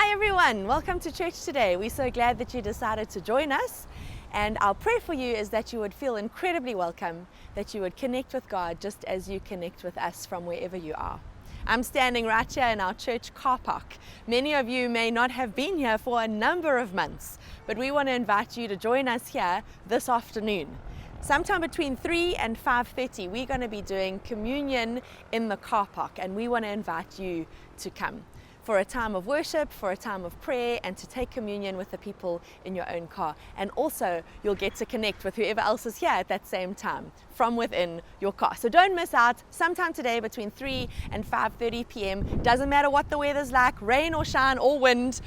Hi everyone, welcome to church today. We're so glad that you decided to join us, and our prayer for you is that you would feel incredibly welcome, that you would connect with God just as you connect with us from wherever you are. I'm standing right here in our church car park. Many of you may not have been here for a number of months, but we want to invite you to join us here this afternoon. Sometime between 3 and 5:30, we're going to be doing communion in the car park, and we want to invite you to come for a time of worship, for a time of prayer, and to take communion with the people in your own car. And also, you'll get to connect with whoever else is here at that same time from within your car. So don't miss out. Sometime today between 3 and 5:30 p.m. Doesn't matter what the weather's like, rain or shine or wind,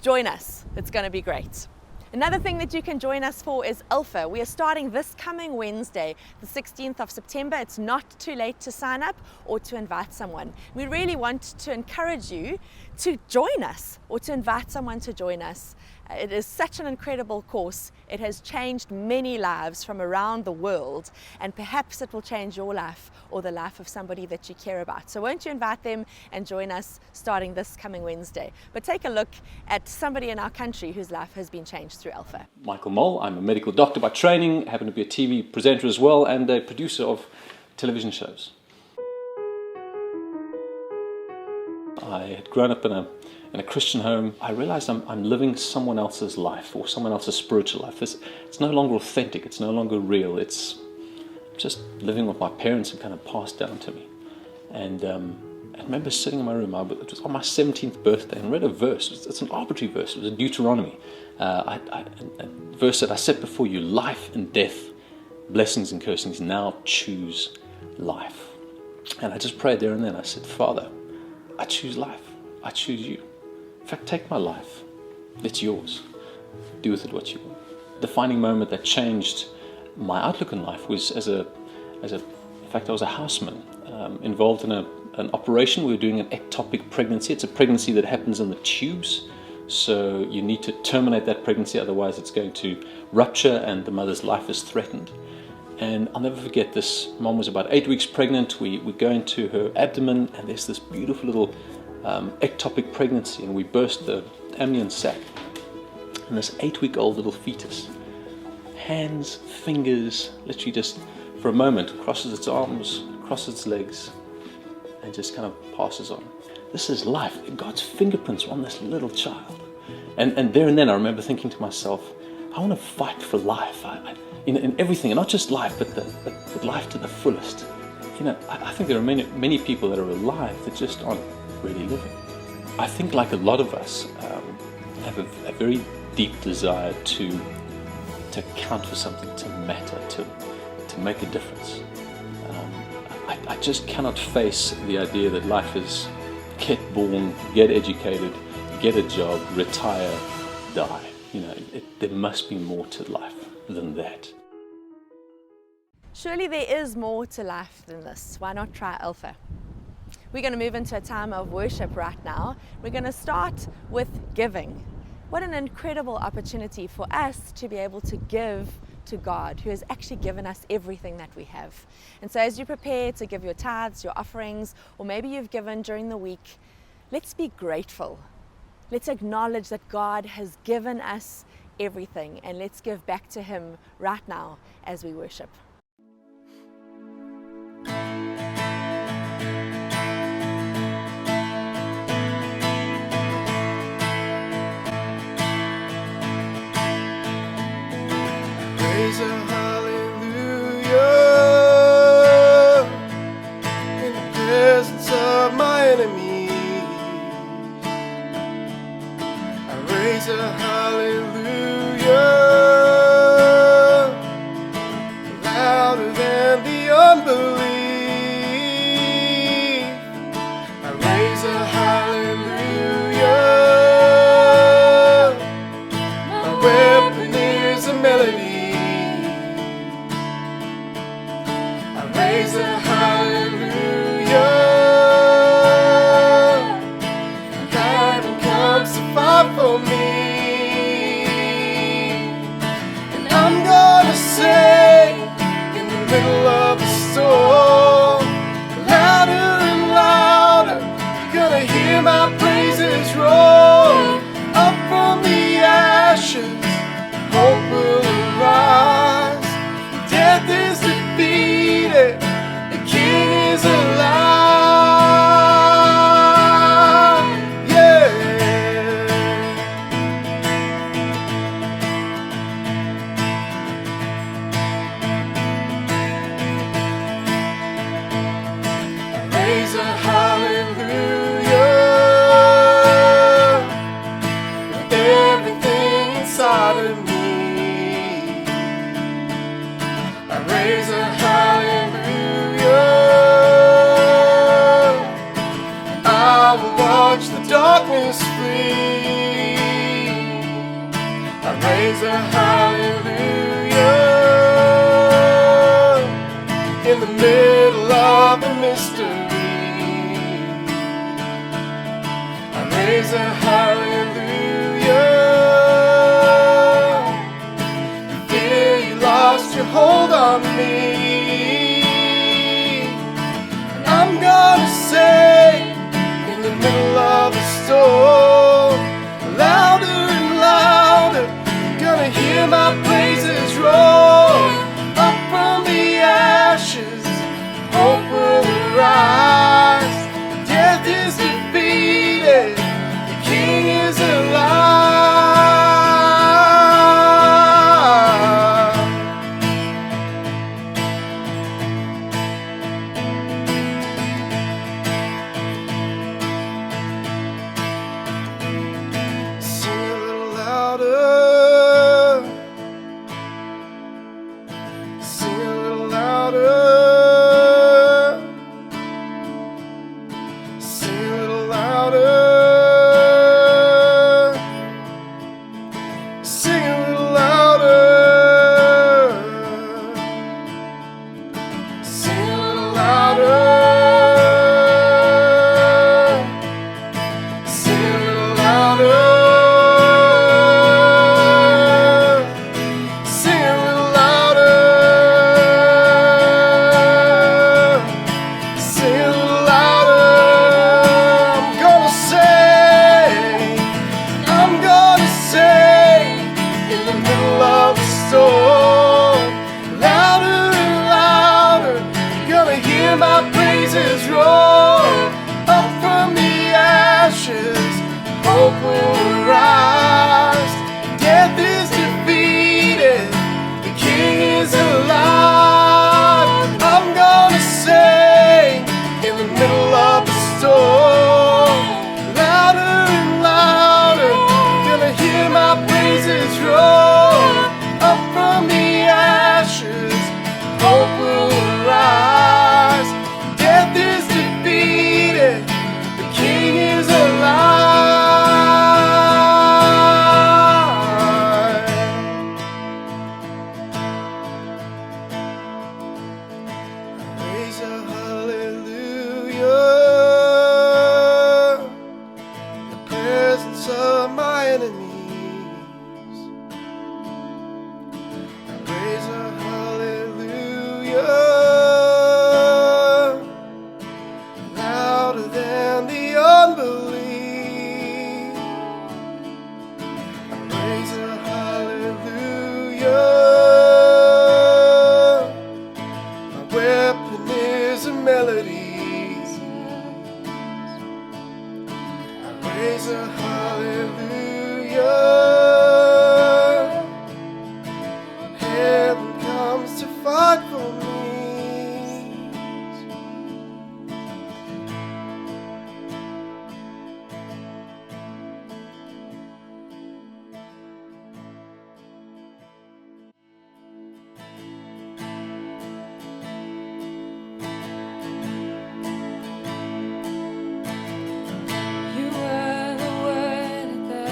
join us. It's going to be great. Another thing that you can join us for is Alpha. We are starting this coming Wednesday, the 16th of September. It's not too late to sign up or to invite someone. We really want to encourage you to join us or to invite someone to join us. It is such an incredible course. It has changed many lives from around the world, and perhaps it will change your life or the life of somebody that you care about. So won't you invite them and join us starting this coming Wednesday? But take a look at somebody in our country whose life has been changed through Alpha. Mull. I'm a medical doctor by training, happen to be a TV presenter as well, and a producer of television shows. I had grown up in a Christian home. I realized I'm living someone else's life or someone else's spiritual life. It's no longer authentic, it's no longer real, it's just living with my parents and kind of passed down to me. And I remember sitting in my room, it was on my 17th birthday, and read a verse. It's an arbitrary verse, it was a Deuteronomy. A verse that I set before you, life and death, blessings and cursings, now choose life. And I just prayed there and then. I said, Father, I choose life. I choose you. In fact, take my life. It's yours. Do with it what you want. The defining moment that changed my outlook in life was in fact, I was a houseman involved in an operation. We were doing an ectopic pregnancy. It's a pregnancy that happens in the tubes. So you need to terminate that pregnancy, otherwise it's going to rupture and the mother's life is threatened. And I'll never forget this. Mom was about 8 weeks pregnant. We go into her abdomen, and there's this beautiful little ectopic pregnancy, and we burst the amnion sac. And this 8-week-old little fetus, hands, fingers, literally just for a moment, crosses its arms, crosses its legs, and just kind of passes on. This is life. God's fingerprints are on this little child. And there and then I remember thinking to myself, I want to fight for life. In everything, and not just life, but life to the fullest. I think there are many people that are alive that just aren't really living. I think, like a lot of us, have a very deep desire to count for something, to matter, to make a difference. I just cannot face the idea that life is get born, get educated, get a job, retire, die. There must be more to life than that. Surely there is more to life than this. Why not try Alpha? We're going to move into a time of worship right now. We're going to start with giving. What an incredible opportunity for us to be able to give to God, who has actually given us everything that we have. And so as you prepare to give your tithes, your offerings, or maybe you've given during the week, let's be grateful. Let's acknowledge that God has given us everything, and let's give back to Him right now as we worship. Praise a hallelujah in the presence of my enemies. I raise a hallelujah louder than the unbelief. I raise a hallelujah. My weapon is a melody. Raise a hallelujah. God comes to fight for me, and I'm gonna sing in the middle of the storm, louder and louder. You're gonna hear my praises roll. darkness flee. I raise a hallelujah in the middle of the mystery. I raise a hallelujah. Fear you lost your hold on me. And I'm gonna say in the middle of the storm, louder and louder, you're gonna hear my praises roar. Up from the ashes, hope will arise. Death is defeated, the King is alive. Sing a little louder. Sing a little louder. Sing a little louder. Sing a little louder. Sing a little louder. Sing a little louder. Sing a little louder. Sing a little louder. I'm gonna say in the middle of the storm, louder and louder, you're gonna hear my praises roar. Up from the ashes, hope will rise. Death is defeated, the King is alive. I'm gonna say in the middle of the storm, louder and louder, gonna hear my praises roar. Up from the ashes, hope will arise. Death is defeated, the King is alive. Raise a hallelujah in the presence of my enemies. Raise a hallelujah louder than the unbelief. Raise a hallelujah. My weapon is a melody. I raise a hallelujah. Heaven comes to fight for me. You are the word at the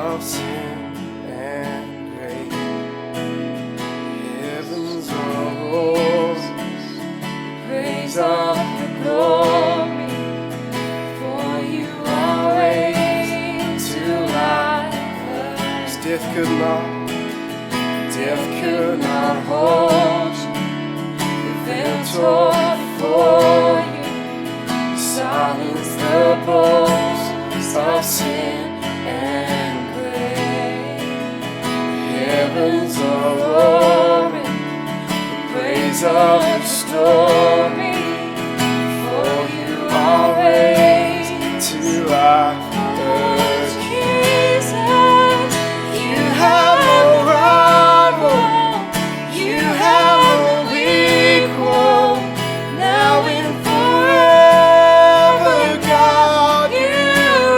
of sin and grace. Heavens arose, praise of the glory, for you are raised to life. Death could not hold you. The veil tore before you. Silence the boast of sin and grave. Heavens are roaring, the praise of your story, for you are raised to life. Jesus, you have no rival, you have no equal, now and forever, God, you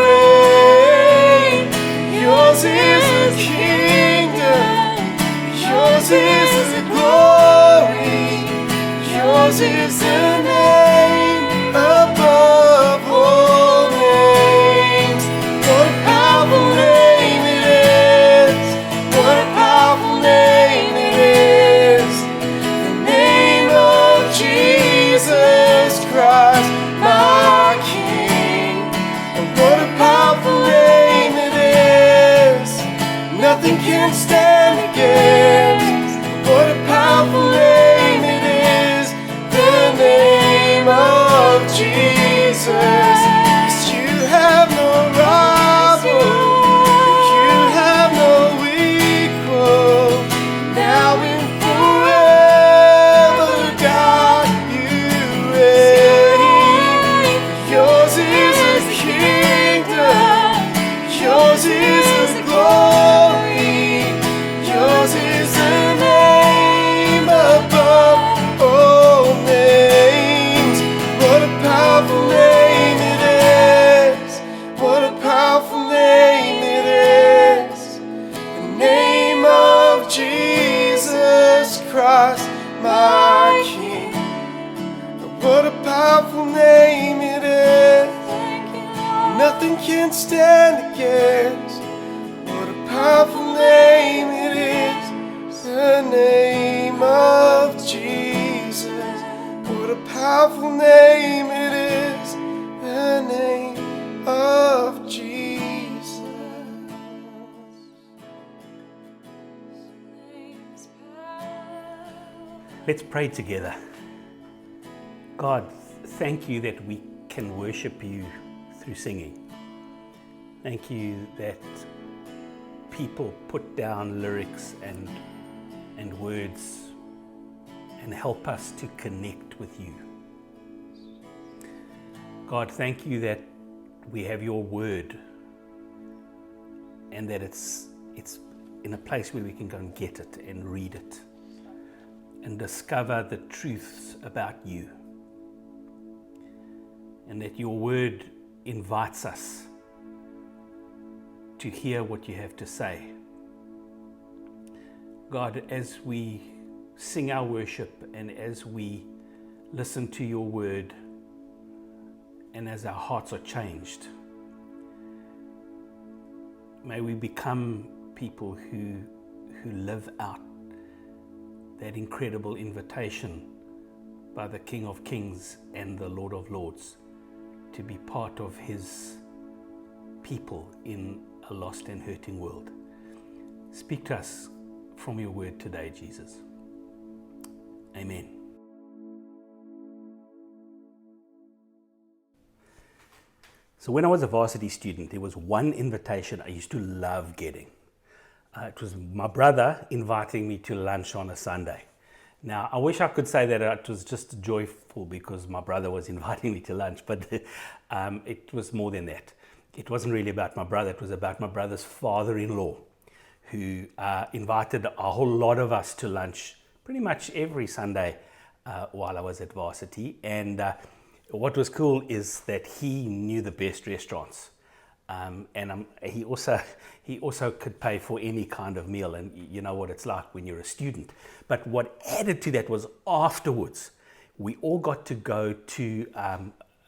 reign. Yours is the kingdom, yours is the glory, yours is the name above all names. What a powerful name it is, what a powerful name it is, the name of Jesus Christ, my King. And what a powerful name it is, nothing can stand against. What a powerful name it is, the name of Jesus. 'Cause you have no rival, you have no equal, now and forever, God, you reign. Yours is the kingdom, yours is the glory, yours is the name above all names. What a powerful name it is, what a powerful name it is, the name of Jesus Christ, my King. What a powerful name it is, nothing can stand against. What a powerful name it is, the name of Jesus. What a powerful name it is, the name of Jesus. Let's pray together. God, thank you that we can worship you through singing. Thank you that people put down lyrics and words and help us to connect with you. God, thank you that we have your word and that it's in a place where we can go and get it and read it and discover the truths about you. And that your word invites us to hear what you have to say. God, as we sing our worship and as we listen to your word and as our hearts are changed, may we become people who live out that incredible invitation by the King of Kings and the Lord of Lords to be part of his people in a lost and hurting world. Speak to us from your word today, Jesus. Amen. So when I was a varsity student, there was one invitation I used to love getting. It was my brother inviting me to lunch on a Sunday. Now, I wish I could say that it was just joyful because my brother was inviting me to lunch, but it was more than that. It wasn't really about my brother, it was about my brother's father-in-law, who invited a whole lot of us to lunch pretty much every Sunday while I was at varsity. And what was cool is that he knew the best restaurants. He also could pay for any kind of meal, and you know what it's like when you're a student. But what added to that was afterwards, we all got to go to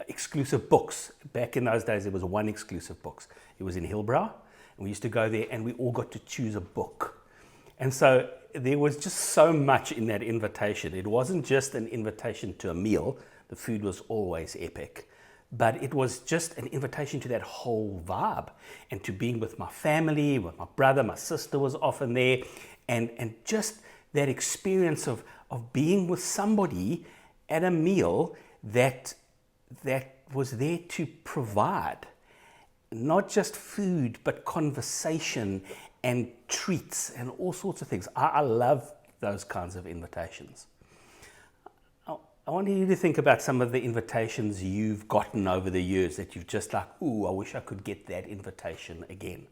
exclusive books. Back in those days, there was one exclusive books. It was in Hillbrow, And we used to go there and we all got to choose a book. And so there was just so much in that invitation. It wasn't just an invitation to a meal. The food was always epic. But it was just an invitation to that whole vibe and to being with my family, with my brother, my sister was often there. And just that experience of being with somebody at a meal that was there to provide not just food, but conversation and treats and all sorts of things. I love those kinds of invitations. I want you to think about some of the invitations you've gotten over the years that you've just like, ooh, I wish I could get that invitation again.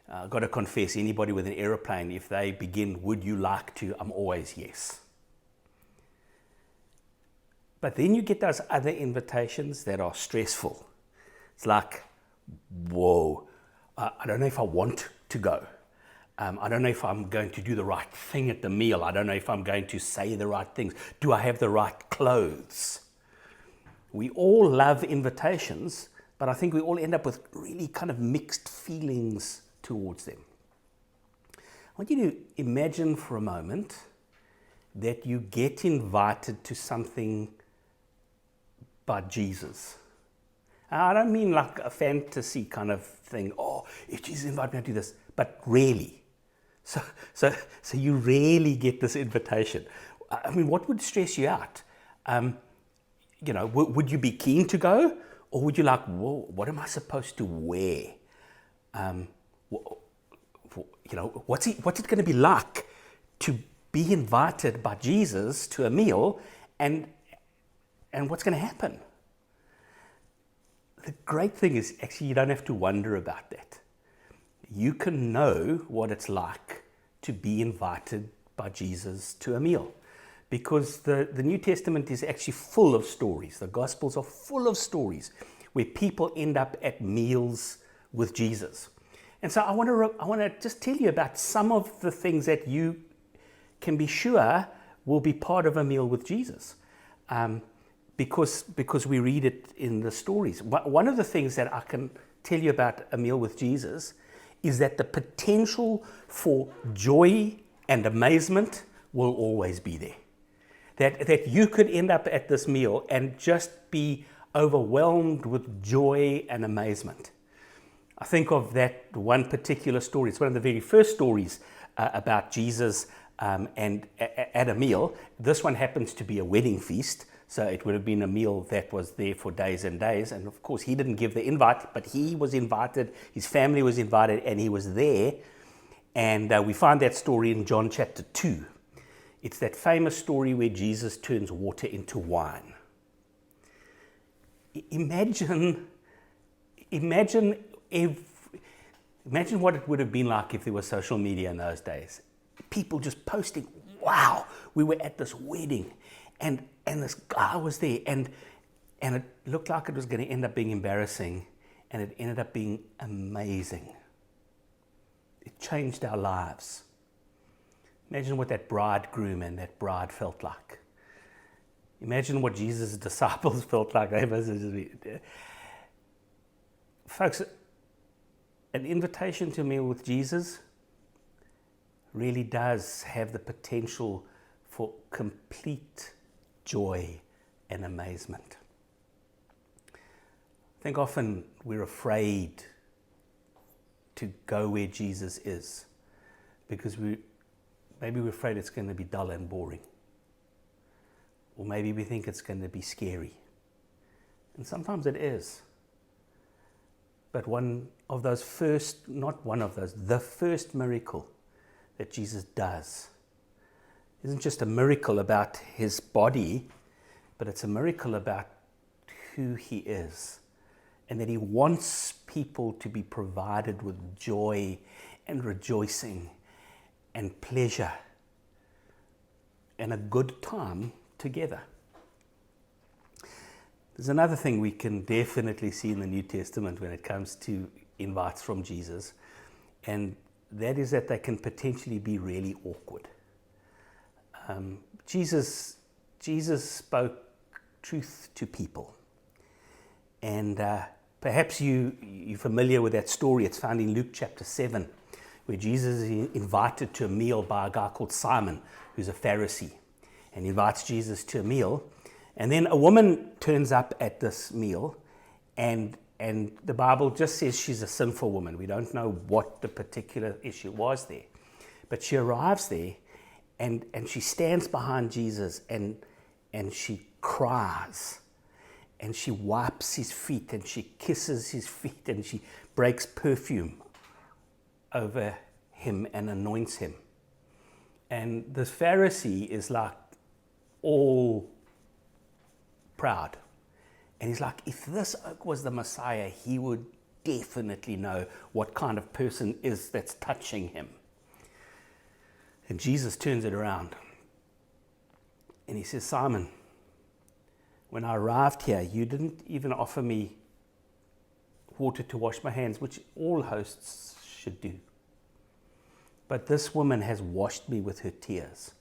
I've got to confess, anybody with an aeroplane, if they begin, would you like to? I'm always yes. But then you get those other invitations that are stressful. It's like, whoa, I don't know if I want to go. I don't know if I'm going to do the right thing at the meal. I don't know if I'm going to say the right things. Do I have the right clothes? We all love invitations, but I think we all end up with really kind of mixed feelings towards them. I want you to imagine for a moment that you get invited to something by Jesus. I don't mean like a fantasy kind of thing. Oh, if Jesus invited me to do this, but really. So you really get this invitation. I mean, what would stress you out? Would you be keen to go, or would you like, whoa, what am I supposed to wear? What's it going to be like to be invited by Jesus to a meal, and what's going to happen? The great thing is actually you don't have to wonder about that. You can know what it's like to be invited by Jesus to a meal, because the New Testament is actually full of stories. The Gospels are full of stories where people end up at meals with Jesus. And so I want to just tell you about some of the things that you can be sure will be part of a meal with Jesus, because we read it in the stories. One of the things that I can tell you about a meal with Jesus is that the potential for joy and amazement will always be there. That you could end up at this meal and just be overwhelmed with joy and amazement. I think of that one particular story. It's one of the very first stories about Jesus and at a meal. This one happens to be a wedding feast. So it would have been a meal that was there for days and days. And of course, he didn't give the invite, but he was invited, his family was invited, and he was there. And we find that story in John chapter 2. It's that famous story where Jesus turns water into wine. Imagine what it would have been like if there was social media in those days. People just posting, wow, we were at this wedding. And this guy was there, and it looked like it was going to end up being embarrassing, and it ended up being amazing. It changed our lives. Imagine what that bridegroom and that bride felt like. Imagine what Jesus' disciples felt like. Folks, an invitation to a meal with Jesus really does have the potential for complete joy and amazement. I think often we're afraid to go where Jesus is because maybe we're afraid it's going to be dull and boring. Or maybe we think it's going to be scary. And sometimes it is. But the first miracle that Jesus does isn't just a miracle about his body, but it's a miracle about who he is, and that he wants people to be provided with joy and rejoicing and pleasure and a good time together. There's another thing we can definitely see in the New Testament when it comes to invites from Jesus, and that is that they can potentially be really awkward. Jesus spoke truth to people, and Perhaps you're familiar with that story. It's found in Luke chapter 7, where Jesus is invited to a meal by a guy called Simon, who's a Pharisee, and he invites Jesus to a meal. And then a woman turns up at this meal, and the Bible just says she's a sinful woman. We don't know what the particular issue was there. But she arrives there, and she stands behind Jesus, and she cries. And she wipes his feet, and she kisses his feet, and she breaks perfume over him and anoints him. And this Pharisee is like all proud. And he's like, if this oak was the Messiah, he would definitely know what kind of person is that's touching him. And Jesus turns it around. And he says, Simon, when I arrived here, you didn't even offer me water to wash my hands, which all hosts should do. But this woman has washed me with her tears.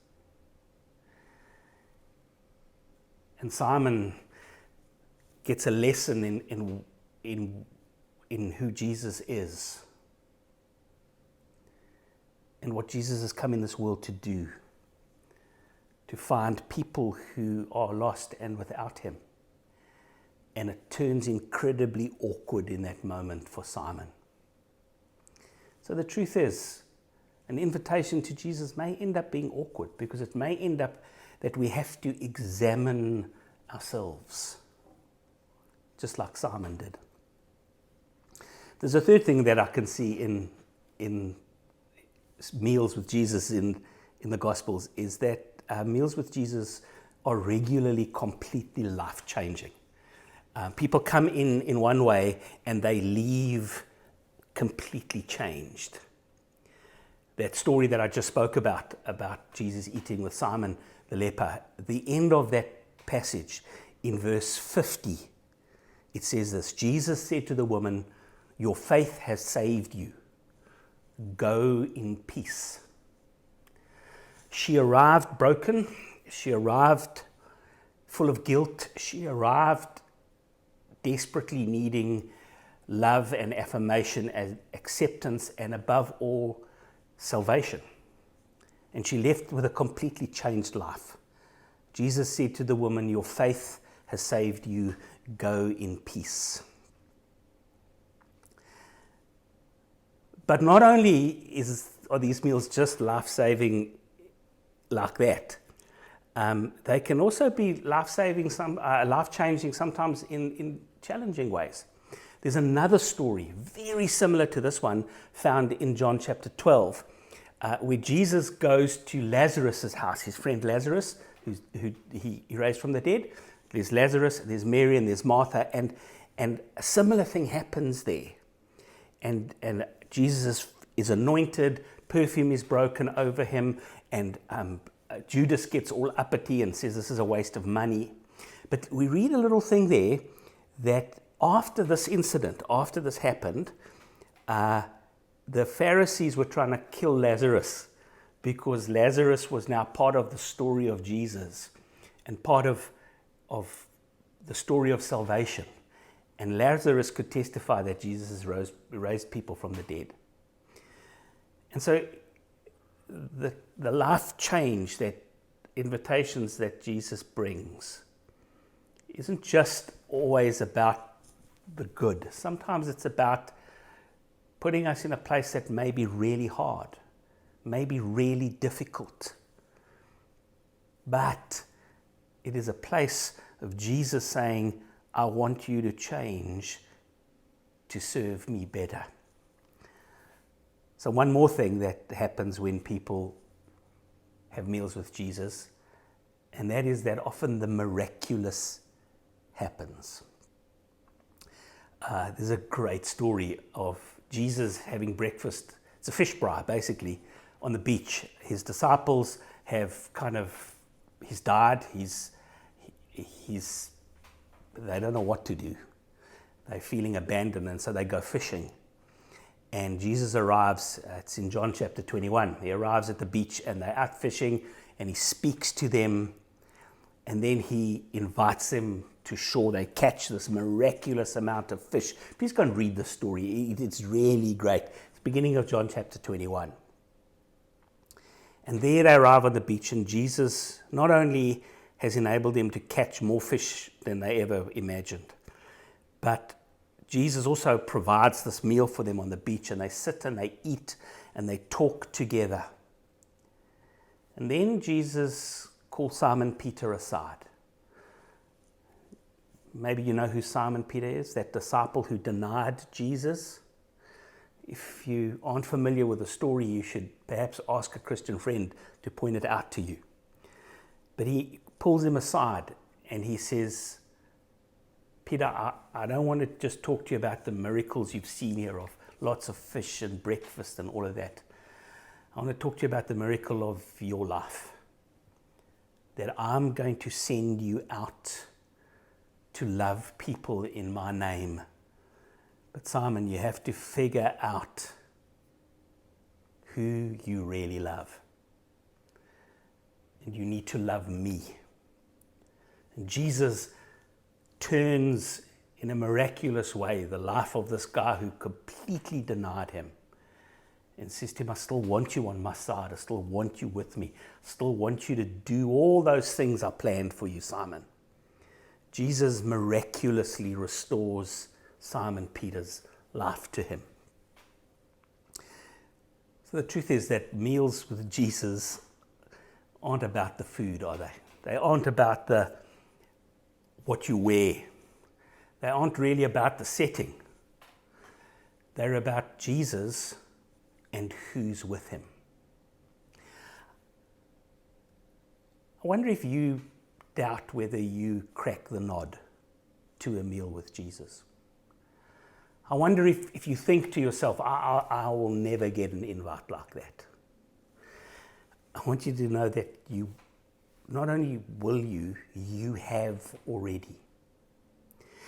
And Simon gets a lesson in who Jesus is and what Jesus has come in this world to do, to find people who are lost and without him. And it turns incredibly awkward in that moment for Simon. So the truth is, an invitation to Jesus may end up being awkward, because it may end up that we have to examine ourselves, just like Simon did. There's a third thing that I can see in meals with Jesus in the Gospels, is that meals with Jesus are regularly completely life-changing. People come in one way and they leave completely changed. That story that I just spoke about Jesus eating with Simon the leper, the end of that passage in verse 50, it says this: Jesus said to the woman, "Your faith has saved you. Go in peace." She arrived broken. She arrived full of guilt. She arrived desperately needing love and affirmation and acceptance, and above all, salvation. And she left with a completely changed life. Jesus said to the woman, "Your faith has saved you. Go in peace." But not only are these meals just life-saving like that, they can also be life-saving, life-changing sometimes in challenging ways. There's another story very similar to this one found in John chapter 12, where Jesus goes to Lazarus' house, his friend Lazarus, who he raised from the dead. There's Lazarus, there's Mary, and there's Martha, and a similar thing happens there. And Jesus is anointed, perfume is broken over him, and Judas gets all uppity and says this is a waste of money. But we read a little thing there that after this incident, after this happened, the Pharisees were trying to kill Lazarus, because Lazarus was now part of the story of Jesus and part of the story of salvation. And Lazarus could testify that Jesus raised people from the dead. And so the life change, that invitations that Jesus brings, isn't just always about the good. Sometimes it's about putting us in a place that may be really hard, may be really difficult. But it is a place of Jesus saying, "I want you to change to serve me better." So one more thing that happens when people have meals with Jesus, and that is that often the miraculous happens. There's a great story of Jesus having breakfast. It's a fish fry, basically, on the beach. His disciples have he's died. They don't know what to do. They're feeling abandoned, and so they go fishing. And Jesus arrives, it's in John chapter 21. He arrives at the beach and they're out fishing, and he speaks to them, and then he invites them to shore. They catch this miraculous amount of fish. Please go and read the story. It's really great. It's the beginning of John chapter 21. And there they arrive on the beach, and Jesus not only has enabled them to catch more fish than they ever imagined, but Jesus also provides this meal for them on the beach, and they sit and they eat and they talk together. And then Jesus calls Simon Peter aside. Maybe you know who Simon Peter is, that disciple who denied Jesus. If you aren't familiar with the story, you should perhaps ask a Christian friend to point it out to you. But he pulls him aside and he says, Peter, I don't want to just talk to you about the miracles you've seen here of lots of fish and breakfast and all of that. I want to talk to you about the miracle of your life. That I'm going to send you out to love people in my name. But Simon, you have to figure out who you really love. And you need to love me. And Jesus turns in a miraculous way the life of this guy who completely denied him and says to him, I still want you on my side. I still want you with me. I still want you to do all those things I planned for you, Simon. Jesus miraculously restores Simon Peter's life to him. So the truth is that meals with Jesus aren't about the food, are they? They aren't about what you wear. They aren't really about the setting. They're about Jesus and who's with him. I wonder if you doubt whether you crack the nod to a meal with Jesus. I wonder if you think to yourself, I will never get an invite like that. I want you to know that you, not only will you have already.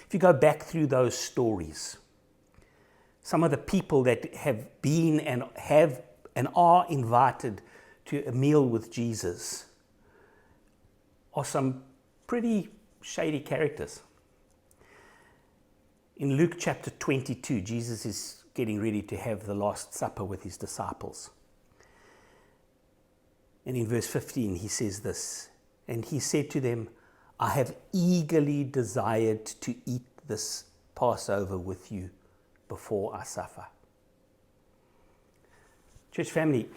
If you go back through those stories, some of the people that have been and are invited to a meal with Jesus are some pretty shady characters. In Luke chapter 22, Jesus is getting ready to have the Last Supper with his disciples. And in verse 15, he says this, and he said to them, I have eagerly desired to eat this Passover with you before I suffer. Church family,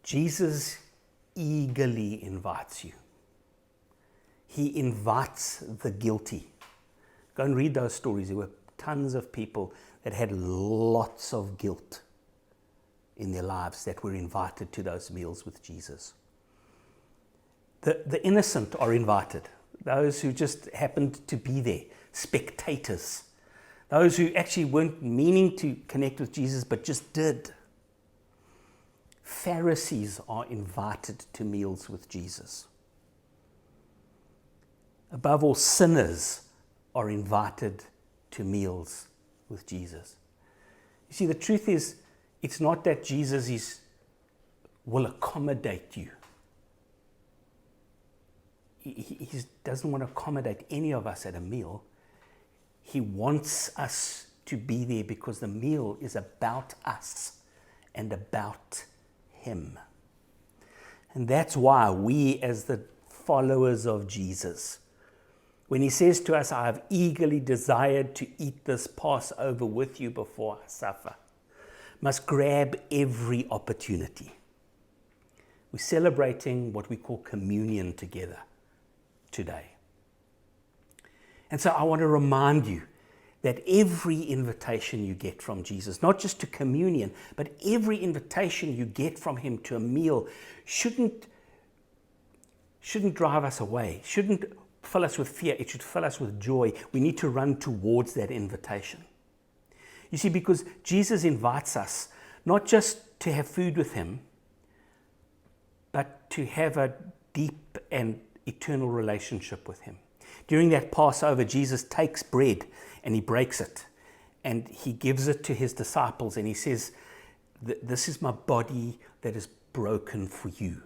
Jesus eagerly invites you. He invites the guilty. Go and read those stories. There were tons of people that had lots of guilt in their lives that were invited to those meals with Jesus. The innocent are invited. Those who just happened to be there, spectators. Those who actually weren't meaning to connect with Jesus but just did. Pharisees are invited to meals with Jesus. Above all, sinners are invited to meals with Jesus. You see, the truth is, it's not that Jesus will accommodate you. He doesn't want to accommodate any of us at a meal. He wants us to be there because the meal is about us and about him. And that's why we, as the followers of Jesus, when he says to us, I have eagerly desired to eat this Passover with you before I suffer, must grab every opportunity. We're celebrating what we call communion together today. And so I want to remind you that every invitation you get from Jesus, not just to communion, but every invitation you get from him to a meal shouldn't drive us away, shouldn't fill us with fear. It should fill us with joy. We need to run towards that invitation. You see, because Jesus invites us not just to have food with him, but to have a deep and eternal relationship with him. During that Passover, Jesus takes bread and he breaks it and he gives it to his disciples and he says, this is my body that is broken for you.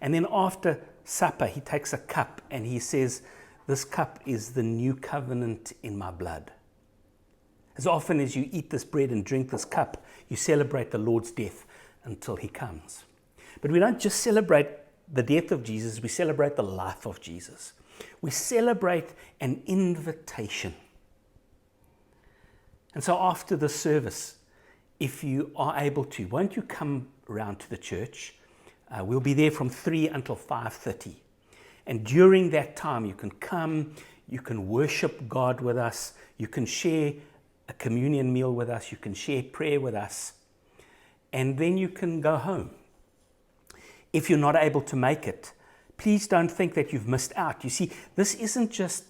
And then after supper, he takes a cup and he says, "This cup is the new covenant in my blood." As often as you eat this bread and drink this cup, you celebrate the Lord's death until he comes. But we don't just celebrate the death of Jesus, we celebrate the life of Jesus. We celebrate an invitation. And so after the service, if you are able to, won't you come around to the church? We'll be there from 3 until 5:30. And during that time, you can come, you can worship God with us, you can share a communion meal with us, you can share prayer with us, and then you can go home. If you're not able to make it, please don't think that you've missed out. You see, this isn't just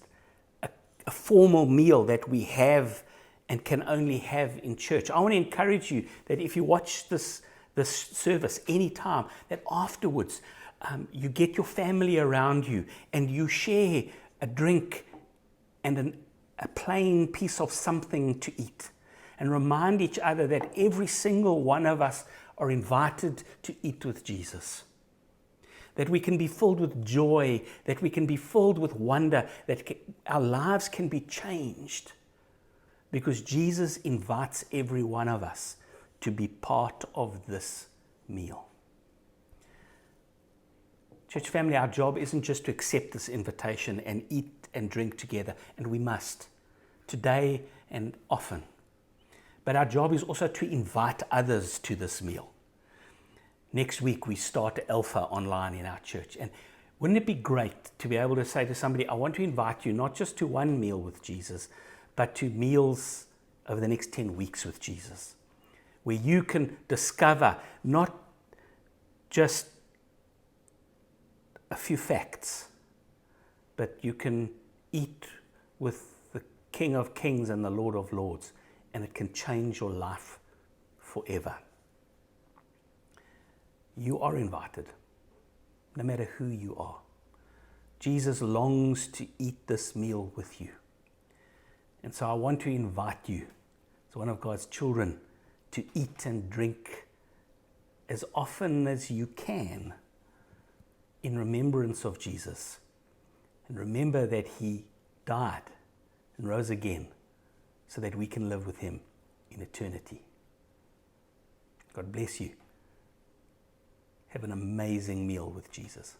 a formal meal that we have and can only have in church. I want to encourage you that if you watch this service anytime, that afterwards you get your family around you and you share a drink and a plain piece of something to eat, and remind each other that every single one of us are invited to eat with Jesus. That we can be filled with joy, that we can be filled with wonder, that our lives can be changed because Jesus invites every one of us to be part of this meal. Church family, our job isn't just to accept this invitation and eat and drink together, and we must, today and often. But our job is also to invite others to this meal. Next week, we start Alpha online in our church. And wouldn't it be great to be able to say to somebody, I want to invite you not just to one meal with Jesus, but to meals over the next 10 weeks with Jesus, where you can discover not just a few facts, but you can eat with the King of Kings and the Lord of Lords, and it can change your life forever. You are invited, no matter who you are. Jesus longs to eat this meal with you. And so I want to invite you, as one of God's children, to eat and drink as often as you can in remembrance of Jesus. And remember that he died and rose again so that we can live with him in eternity. God bless you. Have an amazing meal with Jesus.